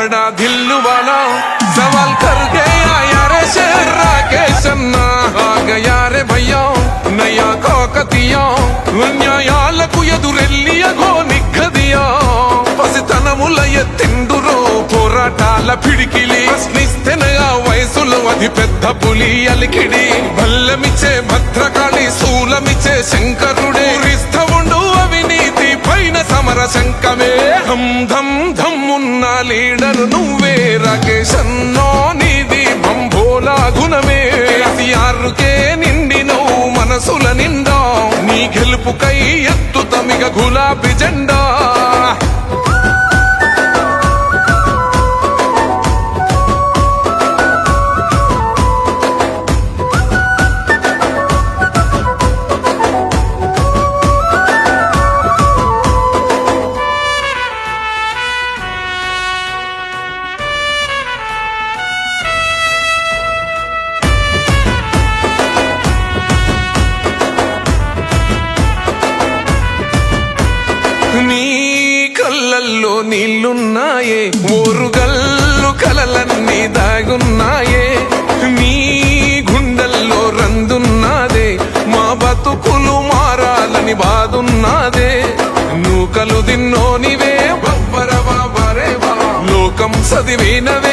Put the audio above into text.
बड़ा दिल वाला सवाल कर गया यार शेर राकेश अन्ना आ गया रे भैया नया काकतिया న్యాయాలకు ఎదురెల్లియగో నిగ్గదియా పసితనముల ఎత్తిందురో పోరాటాల పిడికిలి ప్రశ్నిస్తేనగా వయసులో అది పెద్ద పులి అలికిడి బల్లమిచ్చే భద్రకాళి శూలమిచ్చే శంకరుడే రిస్తవుండు అవినీతి పైన సమర శంకమే ధం ధం ధమ్మున్న లీడరు నువ్వే రాకేష్ అన్నో నీది బంబోలా గుణమే కేసీఆర్కే నిండి నువ్వు మనసుల నిండా నీ గెలుపుకై ఎత్తుతమిగ గులాబీ జెండా నీ కళ్ళల్లో నీళ్లున్నాయే ఓరుగల్లు కలలన్నీ దాగున్నాయే నీ గుండెల్లో రందున్నాదే మా బతుకులు మారాలని బాదున్నాదే నూకలు దిన్నోనివే బబ్బర బాబరే బా లోకం చదివినవే